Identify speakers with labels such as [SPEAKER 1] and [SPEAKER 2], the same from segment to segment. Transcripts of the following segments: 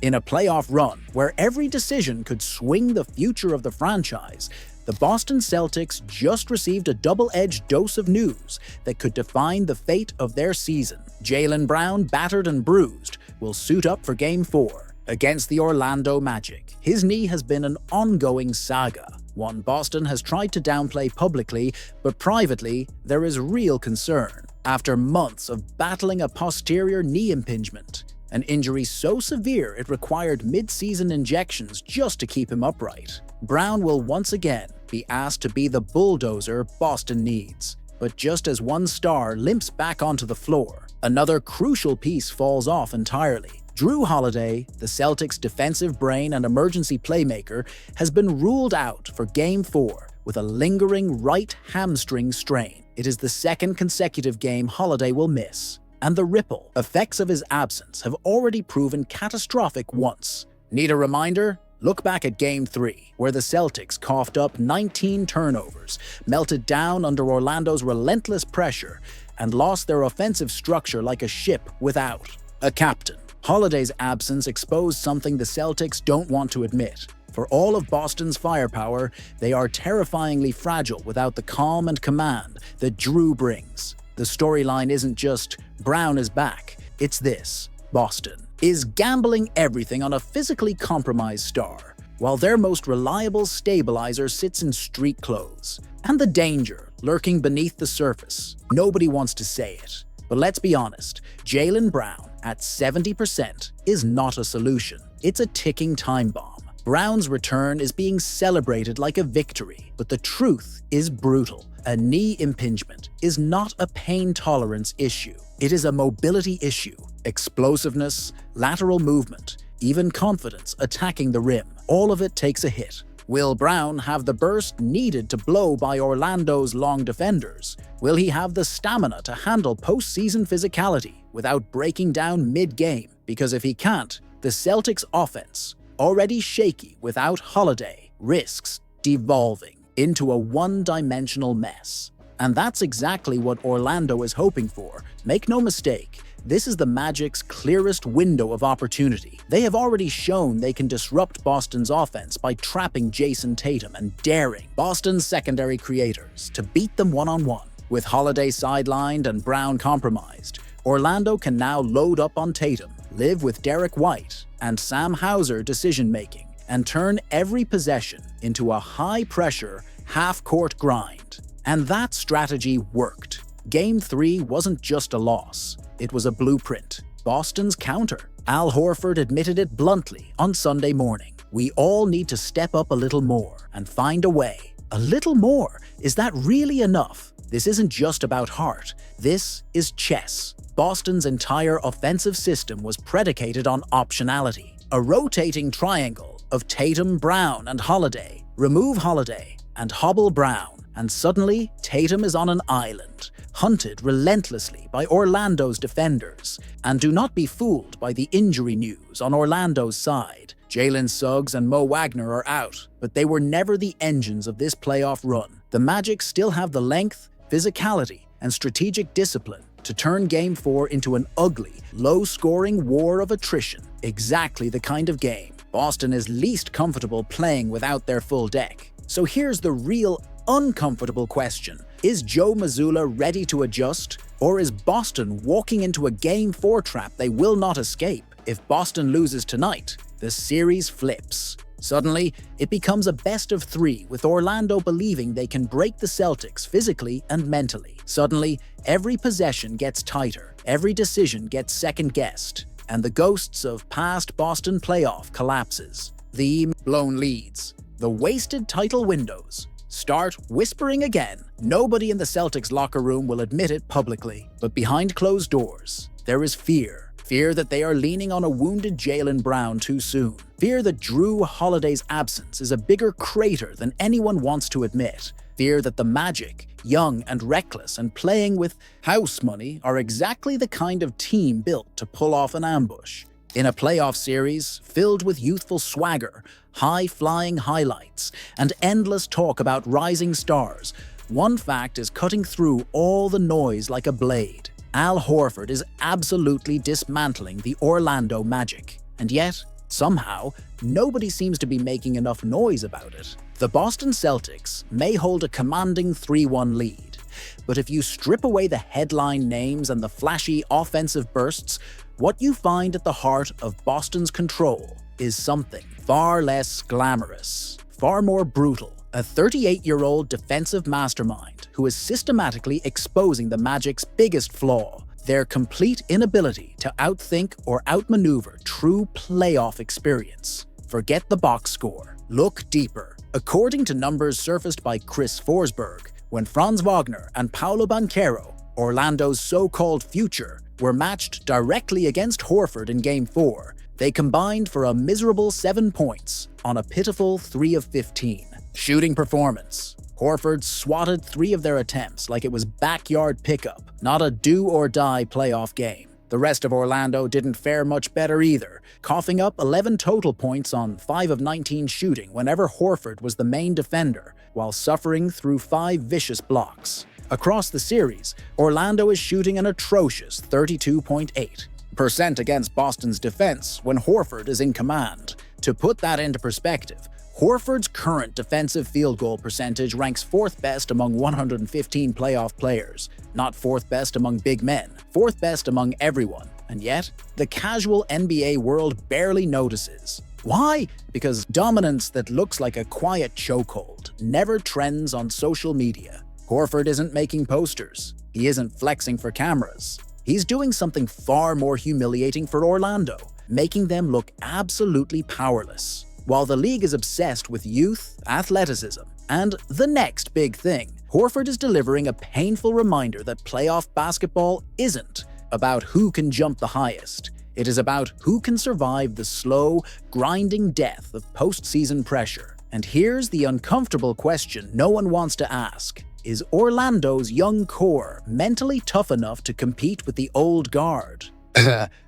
[SPEAKER 1] In a playoff run where every decision could swing the future of the franchise, the Boston Celtics just received a double-edged dose of news that could define the fate of their season. Jaylen Brown, battered and bruised, will suit up for Game 4 against the Orlando Magic. His knee has been an ongoing saga, one Boston has tried to downplay publicly, but privately, there is real concern. After months of battling a posterior knee impingement, an injury so severe it required mid-season injections just to keep him upright, Brown will once again be asked to be the bulldozer Boston needs. But just as one star limps back onto the floor, another crucial piece falls off entirely. Jrue Holiday, the Celtics' defensive brain and emergency playmaker, has been ruled out for Game 4 with a lingering right hamstring strain. It is the second consecutive game Holiday will miss, and the ripple effects of his absence have already proven catastrophic once. Need a reminder? Look back at Game 3, where the Celtics coughed up 19 turnovers, melted down under Orlando's relentless pressure, and lost their offensive structure like a ship without a captain. Holiday's absence exposed something the Celtics don't want to admit. For all of Boston's firepower, they are terrifyingly fragile without the calm and command that Jrue brings. The storyline isn't just Brown is back, it's this: Boston is gambling everything on a physically compromised star, while their most reliable stabilizer sits in street clothes. And the danger lurking beneath the surface, nobody wants to say it, but let's be honest, Jaylen Brown at 70% is not a solution. It's a ticking time bomb. Brown's return is being celebrated like a victory, but the truth is brutal. A knee impingement is not a pain tolerance issue. It is a mobility issue. Explosiveness, lateral movement, even confidence attacking the rim, all of it takes a hit. Will Brown have the burst needed to blow by Orlando's long defenders? Will he have the stamina to handle postseason physicality without breaking down mid-game? Because if he can't, the Celtics' offense, already shaky without Holiday, risks devolving into a one-dimensional mess. And that's exactly what Orlando is hoping for. Make no mistake, this is the Magic's clearest window of opportunity. They have already shown they can disrupt Boston's offense by trapping Jayson Tatum and daring Boston's secondary creators to beat them one-on-one. With Holiday sidelined and Brown compromised, Orlando can now load up on Tatum, live with Derek White and Sam Hauser decision-making, and turn every possession into a high-pressure, half-court grind. And that strategy worked. Game 3 wasn't just a loss, it was a blueprint. Boston's counter. Al Horford admitted it bluntly on Sunday morning. We all need to step up a little more and find a way. A little more? Is that really enough? This isn't just about heart. This is chess. Boston's entire offensive system was predicated on optionality. A rotating triangle of Tatum, Brown, and Holiday. Remove Holiday and hobble Brown, and suddenly Tatum is on an island, hunted relentlessly by Orlando's defenders. And do not be fooled by the injury news on Orlando's side. Jalen Suggs and Mo Wagner are out, but they were never the engines of this playoff run. The Magic still have the length, physicality, and strategic discipline to turn Game 4 into an ugly, low-scoring war of attrition. Exactly the kind of game Boston is least comfortable playing without their full deck. So here's the real uncomfortable question. Is Joe Mazzulla ready to adjust? Or is Boston walking into a Game 4 trap they will not escape? If Boston loses tonight, the series flips. Suddenly, it becomes a best-of-3 with Orlando believing they can break the Celtics physically and mentally. Suddenly, every possession gets tighter, every decision gets second-guessed, and the ghosts of past Boston playoff collapses. The blown leads, the wasted title windows, start whispering again. Nobody in the Celtics locker room will admit it publicly, but behind closed doors, there is fear. Fear that they are leaning on a wounded Jaylen Brown too soon. Fear that Jrue Holiday's absence is a bigger crater than anyone wants to admit. Fear that the Magic, young and reckless and playing with house money, are exactly the kind of team built to pull off an ambush. In a playoff series filled with youthful swagger, high-flying highlights, and endless talk about rising stars, one fact is cutting through all the noise like a blade. Al Horford is absolutely dismantling the Orlando Magic. And yet, Somehow, nobody seems to be making enough noise about it. The Boston Celtics may hold a commanding 3-1 lead, but if you strip away the headline names and the flashy offensive bursts, what you find at the heart of Boston's control is something far less glamorous, far more brutal. A 38-year-old defensive mastermind who is systematically exposing the Magic's biggest flaw: their complete inability to outthink or outmaneuver true playoff experience. Forget the box score. Look deeper. According to numbers surfaced by Chris Forsberg, when Franz Wagner and Paolo Banchero, Orlando's so-called future, were matched directly against Horford in Game 4, they combined for a miserable 7 points on a pitiful 3 of 15. Shooting performance: Horford swatted 3 of their attempts like it was backyard pickup, not a do-or-die playoff game. The rest of Orlando didn't fare much better either, coughing up 11 total points on 5 of 19 shooting whenever Horford was the main defender, while suffering through 5 vicious blocks. Across the series, Orlando is shooting an atrocious 32.8% against Boston's defense when Horford is in command. To put that into perspective, Horford's current defensive field goal percentage ranks 4th best among 115 playoff players, not 4th best among big men, 4th best among everyone, and yet, the casual NBA world barely notices. Why? Because dominance that looks like a quiet chokehold never trends on social media. Horford isn't making posters. He isn't flexing for cameras. He's doing something far more humiliating for Orlando, making them look absolutely powerless. While the league is obsessed with youth, athleticism, and the next big thing, Horford is delivering a painful reminder that playoff basketball isn't about who can jump the highest. It is about who can survive the slow, grinding death of postseason pressure. And here's the uncomfortable question no one wants to ask. Is Orlando's young core mentally tough enough to compete with the old guard?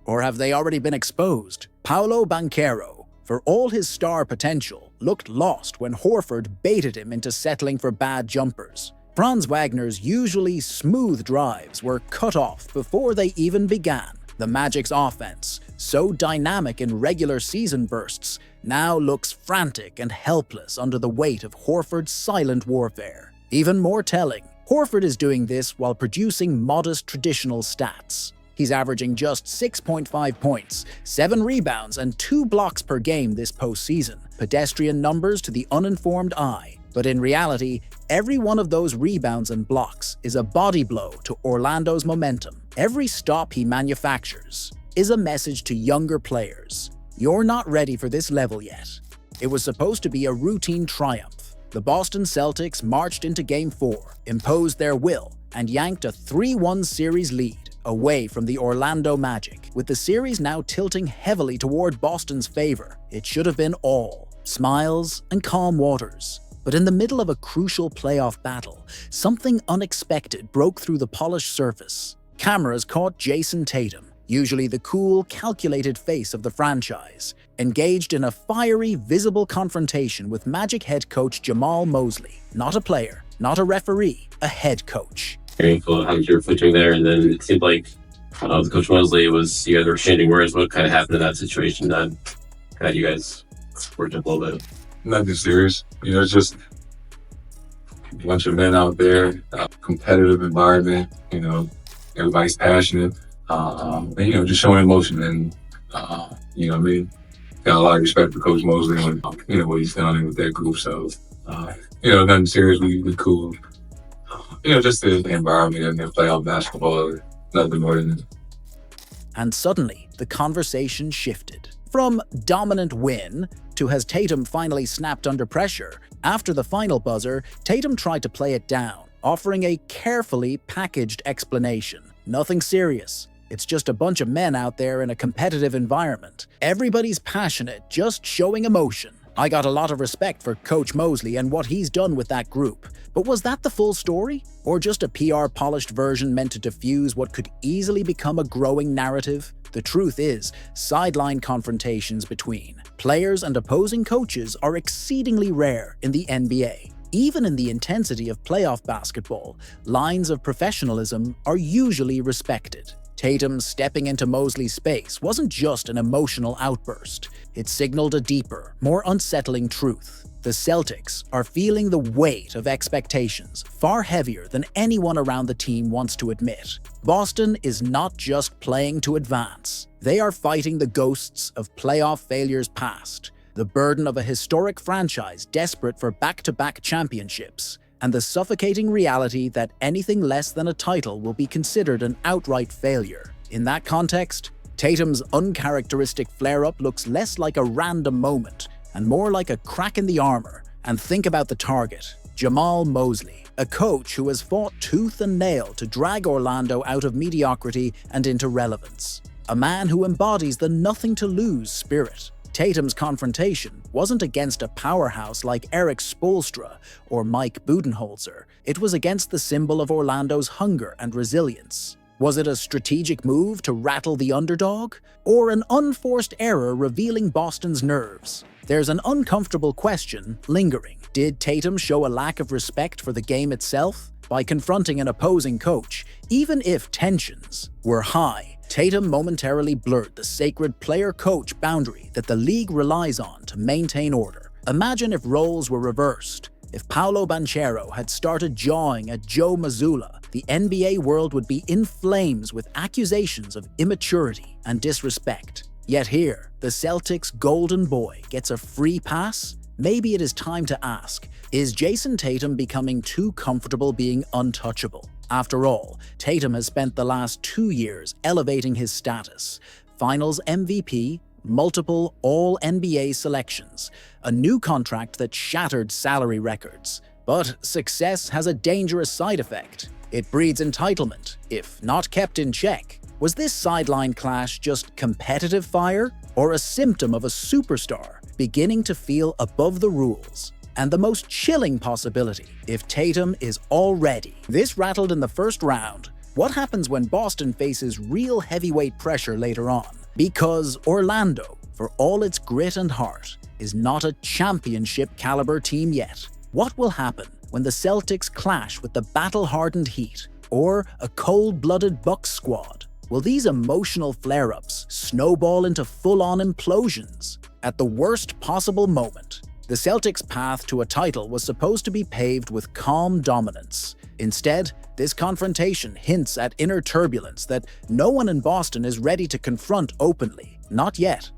[SPEAKER 1] Or have they already been exposed? Paolo Banchero, for all his star potential, looked lost when Horford baited him into settling for bad jumpers. Franz Wagner's usually smooth drives were cut off before they even began. The Magic's offense, so dynamic in regular season bursts, now looks frantic and helpless under the weight of Horford's silent warfare. Even more telling, Horford is doing this while producing modest traditional stats. He's averaging just 6.5 points, 7 rebounds, and 2 blocks per game this postseason. Pedestrian numbers to the uninformed eye. But in reality, every one of those rebounds and blocks is a body blow to Orlando's momentum. Every stop he manufactures is a message to younger players. You're not ready for this level yet. It was supposed to be a routine triumph. The Boston Celtics marched into Game 4, imposed their will, and yanked a 3-1 series lead away from the Orlando Magic. With the series now tilting heavily toward Boston's favor, it should have been all smiles and calm waters. But in the middle of a crucial playoff battle, something unexpected broke through the polished surface. Cameras caught Jayson Tatum, usually the cool, calculated face of the franchise, engaged in a fiery, visible confrontation with Magic head coach Jamahl Mosley. Not a player, not a referee, a head coach.
[SPEAKER 2] Very cool how you're footing there, and then it seemed like Coach Mosley you guys were exchanging words. What kind of happened in that situation that you guys worked up a little bit?
[SPEAKER 3] Nothing serious. It's just a bunch of men out there, competitive environment, everybody's passionate, and, just showing emotion. And, got a lot of respect for Coach Mosley and, what he's done with that group. So, nothing serious. We cool. Just the environment and the playoff basketball, nothing more than that.
[SPEAKER 1] And suddenly, the conversation shifted. From dominant win to has Tatum finally snapped under pressure? After the final buzzer, Tatum tried to play it down, offering a carefully packaged explanation. Nothing serious. It's just a bunch of men out there in a competitive environment. Everybody's passionate, just showing emotion. I got a lot of respect for Coach Mosley and what he's done with that group. But was that the full story? Or just a PR-polished version meant to diffuse what could easily become a growing narrative? The truth is, sideline confrontations between players and opposing coaches are exceedingly rare in the NBA. Even in the intensity of playoff basketball, lines of professionalism are usually respected. Tatum stepping into Mosley's space wasn't just an emotional outburst. It signaled a deeper, more unsettling truth. The Celtics are feeling the weight of expectations, far heavier than anyone around the team wants to admit. Boston is not just playing to advance. They are fighting the ghosts of playoff failures past, the burden of a historic franchise desperate for back-to-back championships, and the suffocating reality that anything less than a title will be considered an outright failure. In that context, Tatum's uncharacteristic flare-up looks less like a random moment and more like a crack in the armor. And think about the target, Jamahl Mosley, a coach who has fought tooth and nail to drag Orlando out of mediocrity and into relevance. A man who embodies the nothing-to-lose spirit. Tatum's confrontation wasn't against a powerhouse like Eric Spoelstra or Mike Budenholzer. It was against the symbol of Orlando's hunger and resilience. Was it a strategic move to rattle the underdog? Or an unforced error revealing Boston's nerves? There's an uncomfortable question lingering. Did Tatum show a lack of respect for the game itself? By confronting an opposing coach, even if tensions were high, Tatum momentarily blurred the sacred player-coach boundary that the league relies on to maintain order. Imagine if roles were reversed. If Paolo Banchero had started jawing at Joe Mazzulla, the NBA world would be in flames with accusations of immaturity and disrespect. Yet here, the Celtics' golden boy gets a free pass? Maybe it is time to ask, is Jayson Tatum becoming too comfortable being untouchable? After all, Tatum has spent the last 2 years elevating his status. Finals MVP, multiple All-NBA selections, a new contract that shattered salary records. But success has a dangerous side effect. It breeds entitlement, if not kept in check. Was this sideline clash just competitive fire, or a symptom of a superstar beginning to feel above the rules? And the most chilling possibility, if Tatum is already this rattled in the first round, what happens when Boston faces real heavyweight pressure later on? Because Orlando, for all its grit and heart, is not a championship-caliber team yet. What will happen when the Celtics clash with the battle-hardened Heat, or a cold-blooded Bucks squad? Will these emotional flare-ups snowball into full-on implosions? At the worst possible moment, the Celtics' path to a title was supposed to be paved with calm dominance. Instead, this confrontation hints at inner turbulence that no one in Boston is ready to confront openly. Not yet.